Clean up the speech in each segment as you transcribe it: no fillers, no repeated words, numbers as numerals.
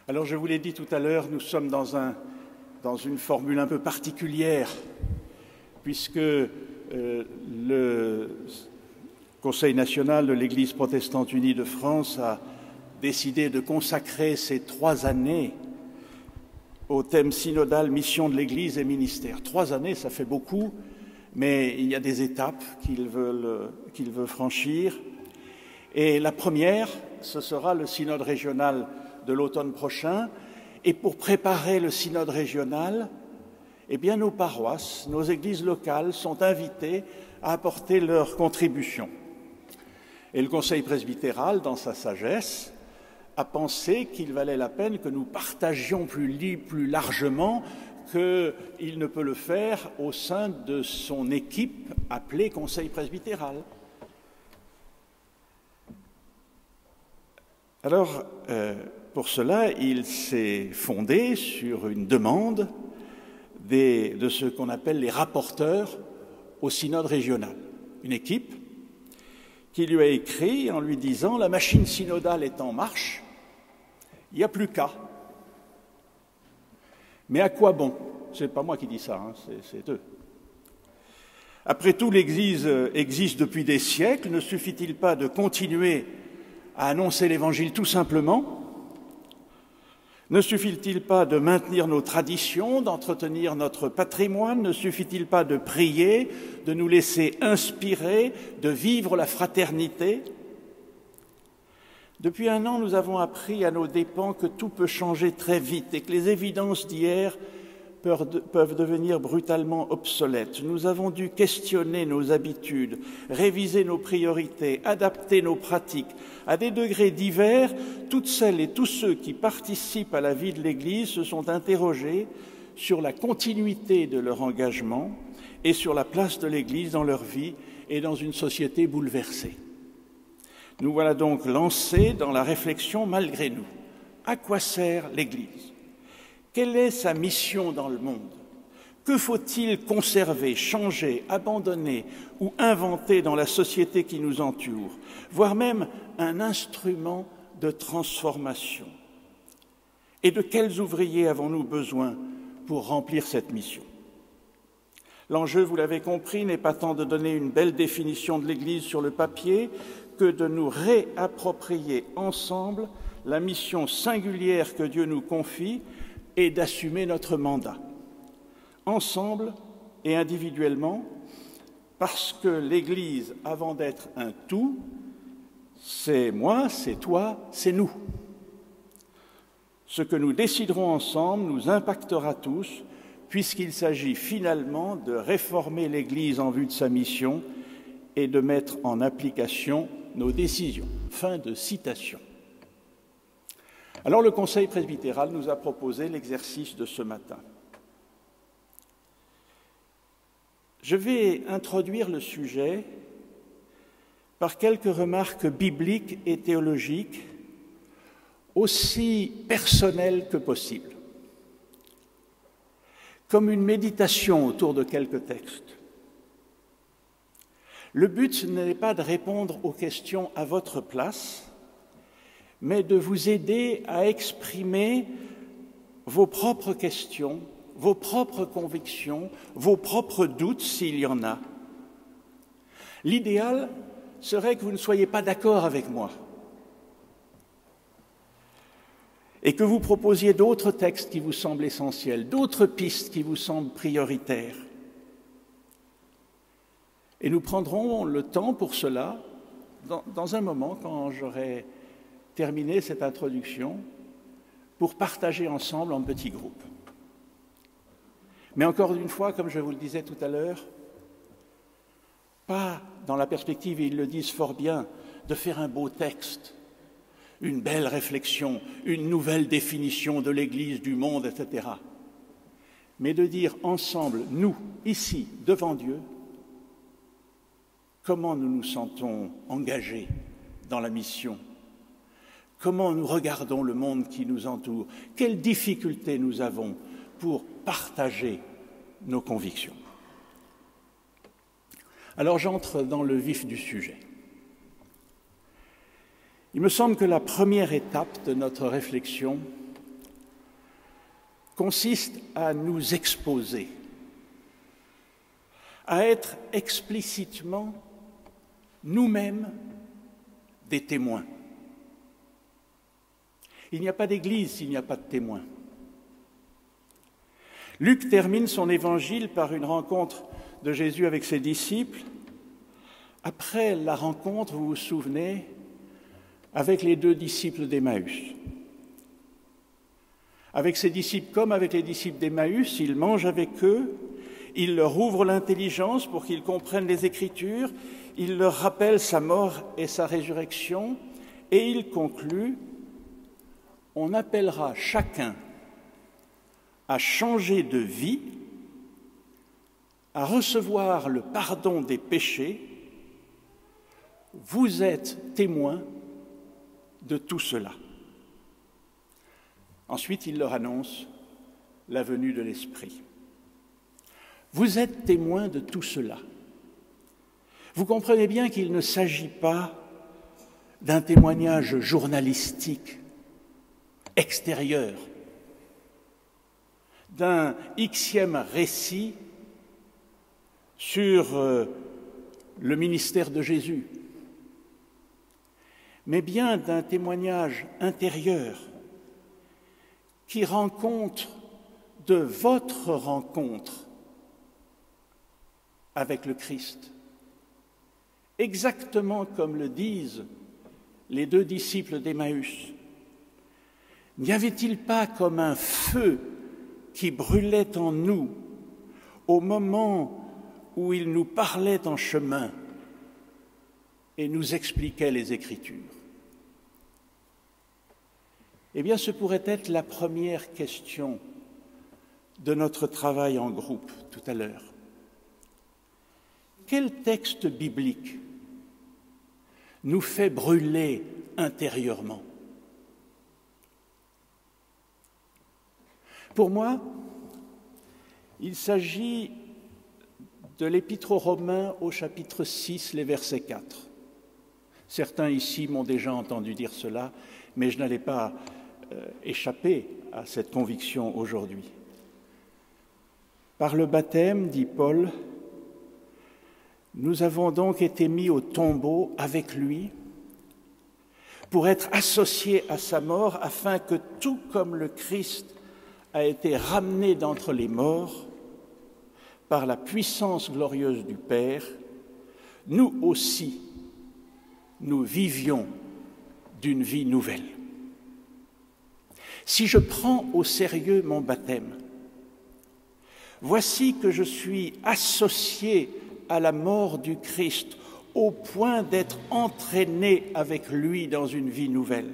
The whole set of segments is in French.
Alors, je vous l'ai dit tout à l'heure, nous sommes dans une formule un peu particulière, puisque le Conseil national de l'Église protestante unie de France a décidé de consacrer ces 3 années au thème synodal « Mission de l'Église et ministère ». 3 années, ça fait beaucoup, mais il y a des étapes qu'il veut franchir. Et la première, ce sera le synode régional de l'automne prochain. Et pour préparer le synode régional, eh bien, nos paroisses, nos églises locales sont invitées à apporter leur contribution. Et le Conseil presbytéral, dans sa sagesse, a pensé qu'il valait la peine que nous partagions plus largement qu'il ne peut le faire au sein de son équipe appelée Conseil presbytéral. Alors, pour cela, il s'est fondé sur une demande de ce qu'on appelle les rapporteurs au synode régional. Une équipe qui lui a écrit en lui disant « La machine synodale est en marche, il n'y a plus qu'à. Mais à quoi bon ?» Ce n'est pas moi qui dis ça, hein, c'est eux. Après tout, l'Église existe depuis des siècles. Ne suffit-il pas de continuer à annoncer l'Évangile tout simplement? Ne suffit-il pas de maintenir nos traditions, d'entretenir notre patrimoine? Ne suffit-il pas de prier, de nous laisser inspirer, de vivre la fraternité? Depuis 1 an, nous avons appris à nos dépens que tout peut changer très vite et que les évidences d'hier peuvent devenir brutalement obsolètes. Nous avons dû questionner nos habitudes, réviser nos priorités, adapter nos pratiques. À des degrés divers, toutes celles et tous ceux qui participent à la vie de l'Église se sont interrogés sur la continuité de leur engagement et sur la place de l'Église dans leur vie et dans une société bouleversée. Nous voilà donc lancés dans la réflexion malgré nous. À quoi sert l'Église ? Quelle est sa mission dans le monde? Que faut-il conserver, changer, abandonner ou inventer dans la société qui nous entoure, voire même un instrument de transformation? Et de quels ouvriers avons-nous besoin pour remplir cette mission? L'enjeu, vous l'avez compris, n'est pas tant de donner une belle définition de l'Église sur le papier que de nous réapproprier ensemble la mission singulière que Dieu nous confie et d'assumer notre mandat, ensemble et individuellement, parce que l'Église, avant d'être un tout, c'est moi, c'est toi, c'est nous. Ce que nous déciderons ensemble nous impactera tous, puisqu'il s'agit finalement de réformer l'Église en vue de sa mission et de mettre en application nos décisions. » Fin de citation. Alors le Conseil presbytéral nous a proposé l'exercice de ce matin. Je vais introduire le sujet par quelques remarques bibliques et théologiques aussi personnelles que possible, comme une méditation autour de quelques textes. Le but n'est pas de répondre aux questions à votre place, mais de vous aider à exprimer vos propres questions, vos propres convictions, vos propres doutes s'il y en a. L'idéal serait que vous ne soyez pas d'accord avec moi et que vous proposiez d'autres textes qui vous semblent essentiels, d'autres pistes qui vous semblent prioritaires. Et nous prendrons le temps pour cela dans un moment quand j'aurai terminer cette introduction pour partager ensemble en petits groupes. Mais encore une fois, comme je vous le disais tout à l'heure, pas dans la perspective, et ils le disent fort bien, de faire un beau texte, une belle réflexion, une nouvelle définition de l'Église, du monde, etc. Mais de dire ensemble, nous, ici, devant Dieu, comment nous nous sentons engagés dans la mission. Comment nous regardons le monde qui nous entoure? Quelles difficultés nous avons pour partager nos convictions? Alors j'entre dans le vif du sujet. Il me semble que la première étape de notre réflexion consiste à nous exposer, à être explicitement nous-mêmes des témoins. Il n'y a pas d'église s'il n'y a pas de témoins. Luc termine son évangile par une rencontre de Jésus avec ses disciples. Après la rencontre, vous vous souvenez, avec les 2 disciples d'Emmaüs. Avec ses disciples comme avec les disciples d'Emmaüs, il mange avec eux, il leur ouvre l'intelligence pour qu'ils comprennent les Écritures, il leur rappelle sa mort et sa résurrection, et il conclut « On appellera chacun à changer de vie, à recevoir le pardon des péchés. Vous êtes témoins de tout cela. » Ensuite, il leur annonce la venue de l'Esprit. Vous êtes témoins de tout cela. Vous comprenez bien qu'il ne s'agit pas d'un témoignage journalistique, extérieur, d'un xème récit sur le ministère de Jésus, mais bien d'un témoignage intérieur qui rend compte de votre rencontre avec le Christ. Exactement comme le disent les 2 disciples d'Emmaüs. N'y avait-il pas comme un feu qui brûlait en nous au moment où il nous parlait en chemin et nous expliquait les Écritures? Eh bien, ce pourrait être la première question de notre travail en groupe tout à l'heure. Quel texte biblique nous fait brûler intérieurement? Pour moi, il s'agit de l'Épître aux Romains au chapitre 6, les versets 4. Certains ici m'ont déjà entendu dire cela, mais je n'allais pas échapper à cette conviction aujourd'hui. Par le baptême, dit Paul, nous avons donc été mis au tombeau avec lui pour être associés à sa mort, afin que tout comme le Christ a été ramené d'entre les morts par la puissance glorieuse du Père, nous aussi, nous vivions d'une vie nouvelle. Si je prends au sérieux mon baptême, voici que je suis associé à la mort du Christ au point d'être entraîné avec lui dans une vie nouvelle.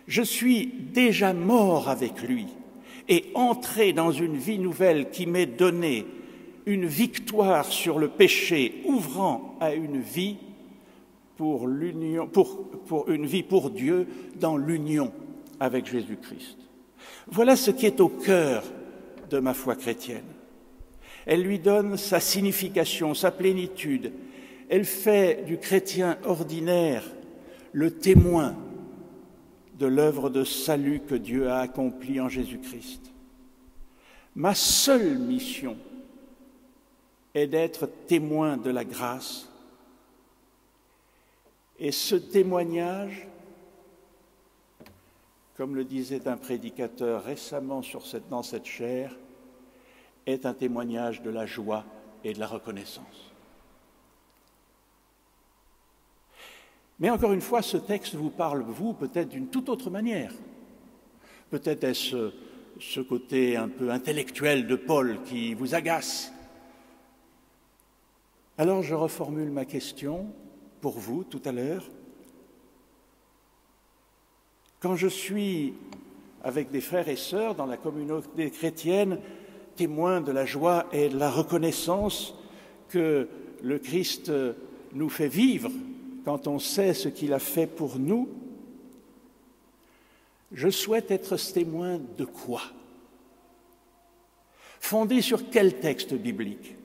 Je suis déjà mort avec lui et entré dans une vie nouvelle qui m'est donnée, une victoire sur le péché, ouvrant à une vie pour l'union, pour une vie pour Dieu dans l'union avec Jésus-Christ. Voilà ce qui est au cœur de ma foi chrétienne. Elle lui donne sa signification, sa plénitude. Elle fait du chrétien ordinaire le témoin de l'œuvre de salut que Dieu a accomplie en Jésus-Christ. Ma seule mission est d'être témoin de la grâce. Et ce témoignage, comme le disait un prédicateur récemment dans cette chaire, est un témoignage de la joie et de la reconnaissance. Mais encore une fois, ce texte vous parle, vous, peut-être d'une toute autre manière. Peut-être est-ce ce côté un peu intellectuel de Paul qui vous agace. Alors je reformule ma question pour vous tout à l'heure. Quand je suis avec des frères et sœurs dans la communauté chrétienne, témoins de la joie et de la reconnaissance que le Christ nous fait vivre quand on sait ce qu'il a fait pour nous, je souhaite être ce témoin de quoi? Fondé sur quel texte biblique?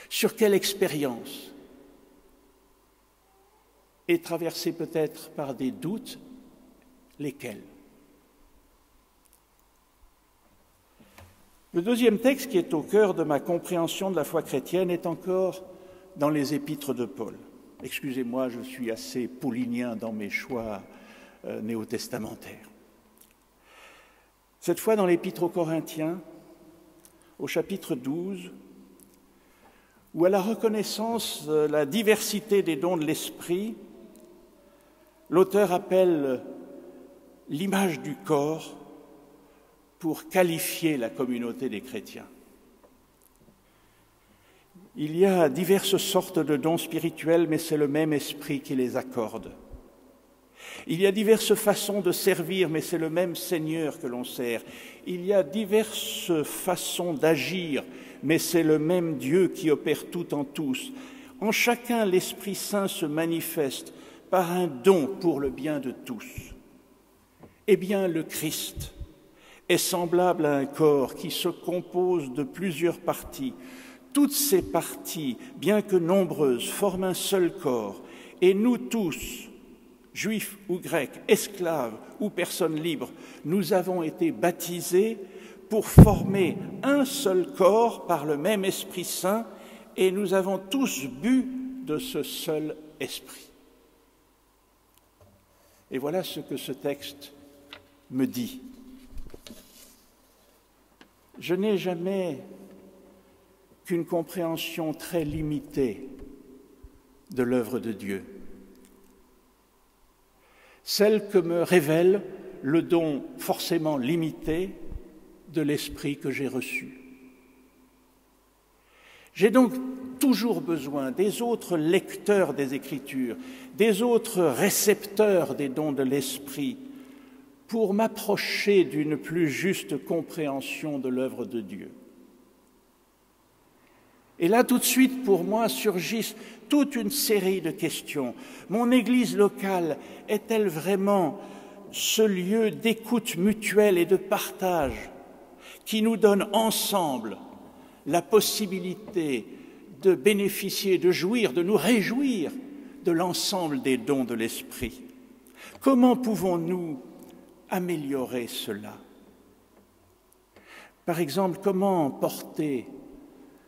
Sur quelle expérience? Et traversé peut-être par des doutes, lesquels? Le deuxième texte qui est au cœur de ma compréhension de la foi chrétienne est encore dans les épîtres de Paul. Excusez-moi, je suis assez paulinien dans mes choix néo-testamentaires. Cette fois dans l'épître aux Corinthiens, au chapitre 12, où à la reconnaissance de la diversité des dons de l'esprit, l'auteur appelle l'image du corps pour qualifier la communauté des chrétiens. Il y a diverses sortes de dons spirituels, mais c'est le même esprit qui les accorde. Il y a diverses façons de servir, mais c'est le même Seigneur que l'on sert. Il y a diverses façons d'agir, mais c'est le même Dieu qui opère tout en tous. En chacun, l'Esprit Saint se manifeste par un don pour le bien de tous. Eh bien, le Christ est semblable à un corps qui se compose de plusieurs parties. Toutes ces parties, bien que nombreuses, forment un seul corps. Et nous tous, juifs ou grecs, esclaves ou personnes libres, nous avons été baptisés pour former un seul corps par le même Esprit Saint, et nous avons tous bu de ce seul Esprit. Et voilà ce que ce texte me dit. Je n'ai jamais qu'une compréhension très limitée de l'œuvre de Dieu, celle que me révèle le don forcément limité de l'Esprit que j'ai reçu. J'ai donc toujours besoin des autres lecteurs des Écritures, des autres récepteurs des dons de l'Esprit, pour m'approcher d'une plus juste compréhension de l'œuvre de Dieu. Et là, tout de suite, pour moi, surgissent toute une série de questions. Mon Église locale est-elle vraiment ce lieu d'écoute mutuelle et de partage qui nous donne ensemble la possibilité de bénéficier, de jouir, de nous réjouir de l'ensemble des dons de l'Esprit? Comment pouvons-nous améliorer cela? Par exemple, comment porter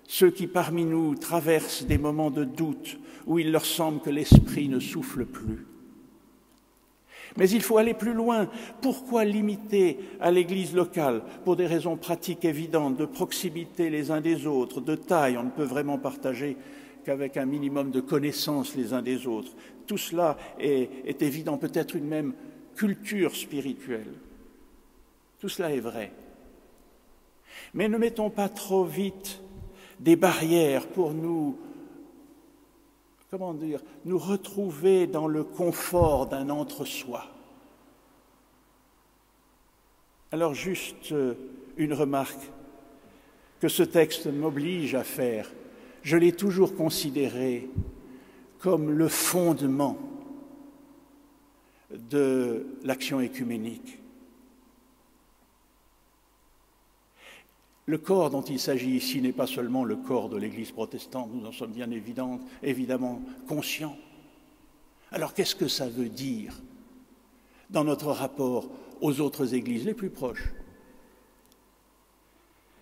ceux qui parmi nous traversent des moments de doute où il leur semble que l'Esprit ne souffle plus? Mais il faut aller plus loin. Pourquoi limiter à l'Église locale? Pour des raisons pratiques évidentes, de proximité les uns des autres, de taille. On ne peut vraiment partager qu'avec un minimum de connaissances les uns des autres. Tout cela est évident, peut-être une même culture spirituelle. Tout cela est vrai. Mais ne mettons pas trop vite des barrières pour nous retrouver dans le confort d'un entre-soi. Alors juste une remarque que ce texte m'oblige à faire. Je l'ai toujours considéré comme le fondement de l'action écuménique. Le corps dont il s'agit ici n'est pas seulement le corps de l'Église protestante, nous en sommes bien évidemment conscients. Alors qu'est-ce que ça veut dire dans notre rapport aux autres églises les plus proches?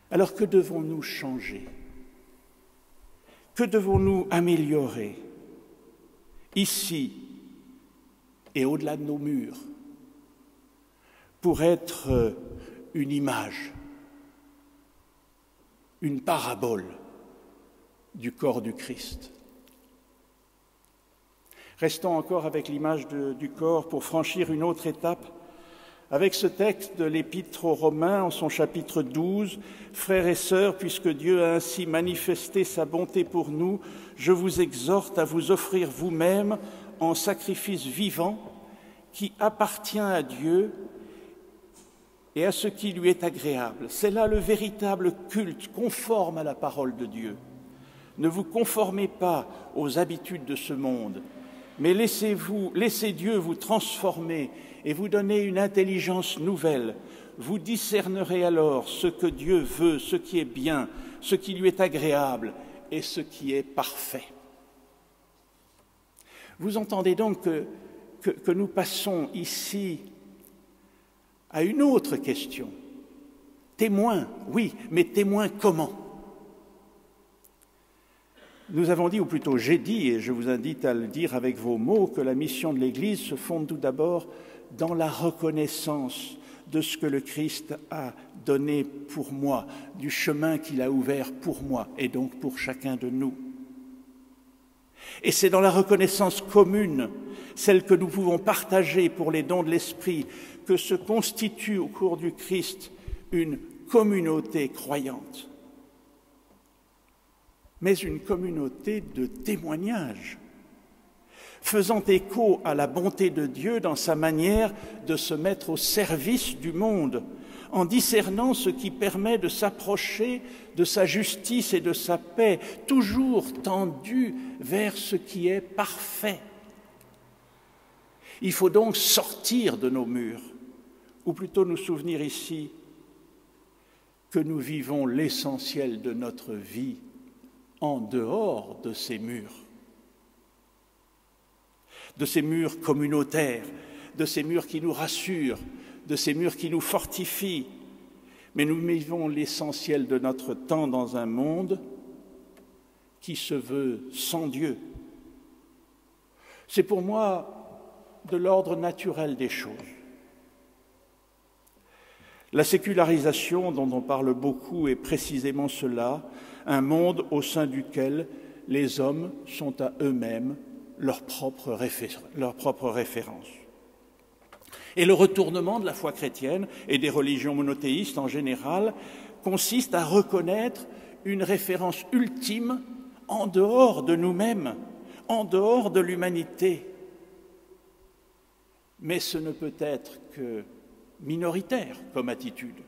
Alors que devons-nous changer? Que devons-nous améliorer ici et au-delà de nos murs pour être une image, une parabole du corps du Christ? Restons encore avec l'image du corps pour franchir une autre étape avec ce texte de l'Épître aux Romains en son chapitre 12. « Frères et sœurs, puisque Dieu a ainsi manifesté sa bonté pour nous, je vous exhorte à vous offrir vous-même en sacrifice vivant qui appartient à Dieu et à ce qui lui est agréable. » C'est là le véritable culte conforme à la parole de Dieu. Ne vous conformez pas aux habitudes de ce monde, mais laissez Dieu vous transformer et vous donner une intelligence nouvelle. Vous discernerez alors ce que Dieu veut, ce qui est bien, ce qui lui est agréable et ce qui est parfait. Vous entendez donc que nous passons ici à une autre question, témoins, oui, mais témoins comment? Nous avons dit, ou plutôt j'ai dit, et je vous invite à le dire avec vos mots, que la mission de l'Église se fonde tout d'abord dans la reconnaissance de ce que le Christ a donné pour moi, du chemin qu'il a ouvert pour moi et donc pour chacun de nous. Et c'est dans la reconnaissance commune, celle que nous pouvons partager pour les dons de l'Esprit, que se constitue au cours du Christ une communauté croyante, mais une communauté de témoignage, faisant écho à la bonté de Dieu dans sa manière de se mettre au service du monde, en discernant ce qui permet de s'approcher de sa justice et de sa paix, toujours tendu vers ce qui est parfait. Il faut donc sortir de nos murs, ou plutôt nous souvenir ici que nous vivons l'essentiel de notre vie en dehors de ces murs communautaires, de ces murs qui nous rassurent, de ces murs qui nous fortifient. Mais nous vivons l'essentiel de notre temps dans un monde qui se veut sans Dieu. C'est pour moi de l'ordre naturel des choses. La sécularisation dont on parle beaucoup est précisément cela, un monde au sein duquel les hommes sont à eux-mêmes leur propre référence. Et le retournement de la foi chrétienne et des religions monothéistes en général consiste à reconnaître une référence ultime en dehors de nous-mêmes, en dehors de l'humanité. Mais ce ne peut être que minoritaire comme attitude.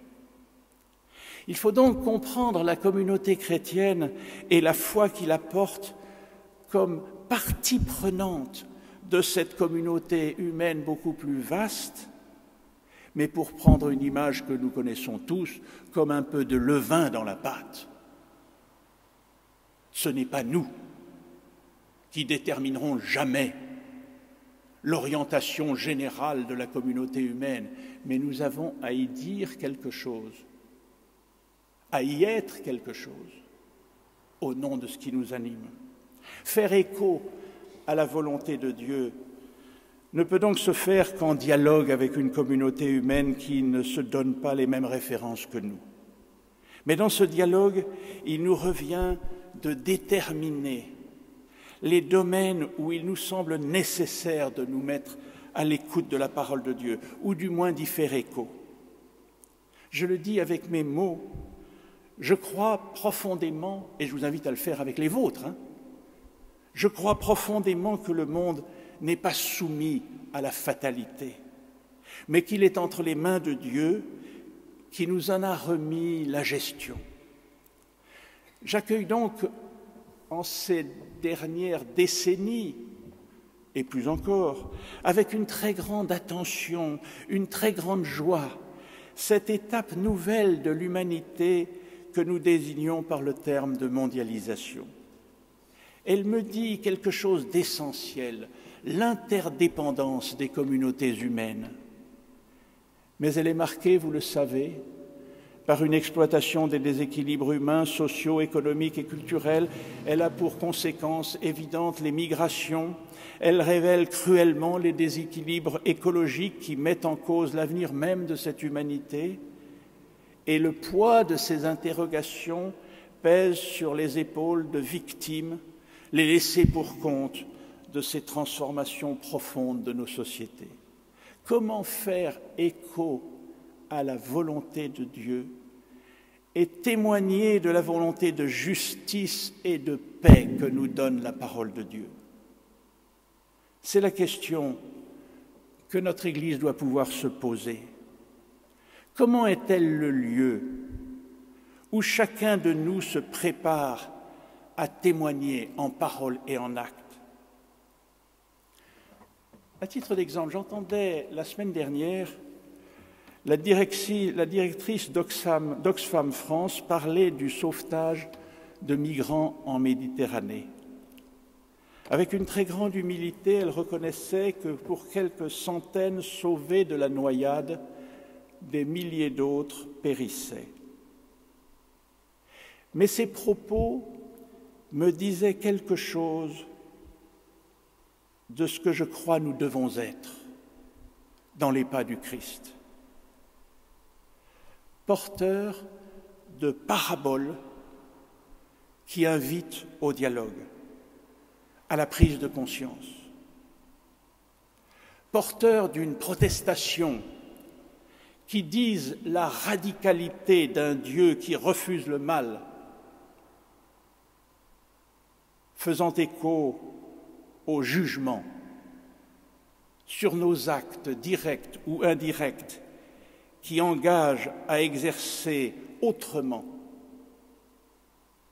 Il faut donc comprendre la communauté chrétienne et la foi qui la porte comme partie prenante de cette communauté humaine beaucoup plus vaste, mais pour prendre une image que nous connaissons tous, comme un peu de levain dans la pâte. Ce n'est pas nous qui déterminerons jamais l'orientation générale de la communauté humaine, mais nous avons à y dire quelque chose, à y être quelque chose, au nom de ce qui nous anime. Faire écho à la volonté de Dieu ne peut donc se faire qu'en dialogue avec une communauté humaine qui ne se donne pas les mêmes références que nous. Mais dans ce dialogue, il nous revient de déterminer les domaines où il nous semble nécessaire de nous mettre à l'écoute de la parole de Dieu, ou du moins d'y faire écho. Je le dis avec mes mots, je crois profondément, et je vous invite à le faire avec les vôtres, je crois profondément que le monde n'est pas soumis à la fatalité, mais qu'il est entre les mains de Dieu qui nous en a remis la gestion. J'accueille donc en ces dernières décennies, et plus encore, avec une très grande attention, une très grande joie, cette étape nouvelle de l'humanité que nous désignons par le terme de mondialisation. Elle me dit quelque chose d'essentiel, l'interdépendance des communautés humaines. Mais elle est marquée, vous le savez, par une exploitation des déséquilibres humains, sociaux, économiques et culturels. Elle a pour conséquence évidente les migrations. Elle révèle cruellement les déséquilibres écologiques qui mettent en cause l'avenir même de cette humanité. Et le poids de ces interrogations pèse sur les épaules de victimes, les laissés pour compte de ces transformations profondes de nos sociétés. Comment faire écho à la volonté de Dieu et témoigner de la volonté de justice et de paix que nous donne la parole de Dieu? C'est la question que notre Église doit pouvoir se poser. Comment est-elle le lieu où chacun de nous se prépare à témoigner en parole et en acte? À titre d'exemple, j'entendais la semaine dernière la directrice d'Oxfam France parler du sauvetage de migrants en Méditerranée. Avec une très grande humilité, elle reconnaissait que pour quelques centaines sauvés de la noyade, des milliers d'autres périssaient. Mais ces propos me disaient quelque chose de ce que je crois nous devons être dans les pas du Christ. Porteurs de paraboles qui invitent au dialogue, à la prise de conscience. Porteurs d'une protestation qui disent la radicalité d'un Dieu qui refuse le mal, faisant écho au jugement sur nos actes directs ou indirects qui engagent à exercer autrement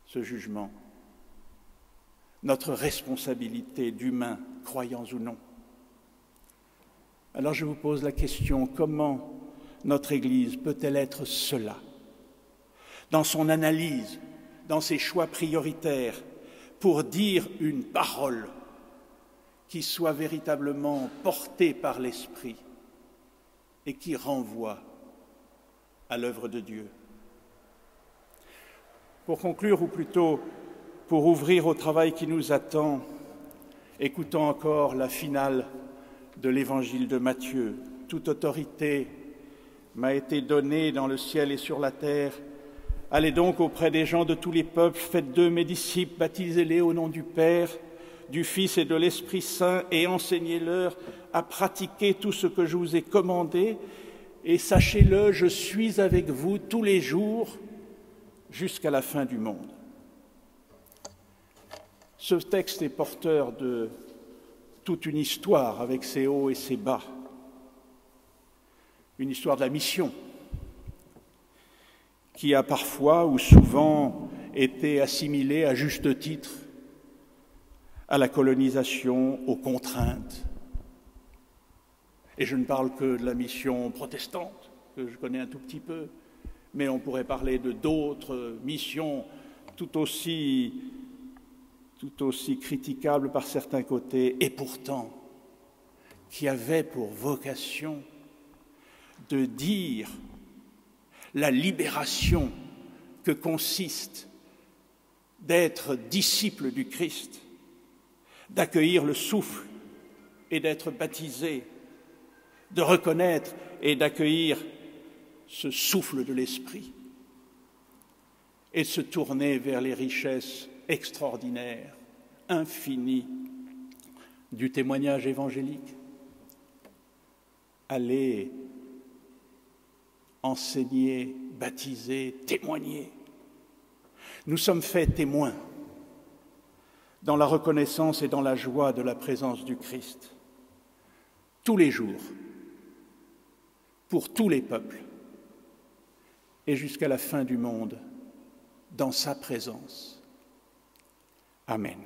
ce jugement, notre responsabilité d'humains, croyants ou non. Alors je vous pose la question, comment notre Église peut-elle être cela, dans son analyse, dans ses choix prioritaires, pour dire une parole qui soit véritablement portée par l'Esprit et qui renvoie à l'œuvre de Dieu. Pour conclure, ou plutôt pour ouvrir au travail qui nous attend, écoutons encore la finale de l'Évangile de Matthieu. Toute autorité m'a été donnée dans le ciel et sur la terre. Allez donc auprès des gens de tous les peuples, faites d'eux mes disciples, baptisez-les au nom du Père, du Fils et de l'Esprit Saint, et enseignez-leur à pratiquer tout ce que je vous ai commandé. Et sachez-le, je suis avec vous tous les jours jusqu'à la fin du monde. Ce texte est porteur de toute une histoire avec ses hauts et ses bas, une histoire de la mission qui a parfois ou souvent été assimilée à juste titre à la colonisation, aux contraintes. Et je ne parle que de la mission protestante, que je connais un tout petit peu, mais on pourrait parler de d'autres missions tout aussi critiquables par certains côtés, et pourtant qui avaient pour vocation de dire la libération que consiste d'être disciple du Christ, d'accueillir le souffle et d'être baptisé, de reconnaître et d'accueillir ce souffle de l'Esprit et de se tourner vers les richesses extraordinaires, infinies du témoignage évangélique. Aller enseigner, baptiser, témoigner. Nous sommes faits témoins dans la reconnaissance et dans la joie de la présence du Christ, tous les jours, pour tous les peuples, et jusqu'à la fin du monde, dans sa présence. Amen.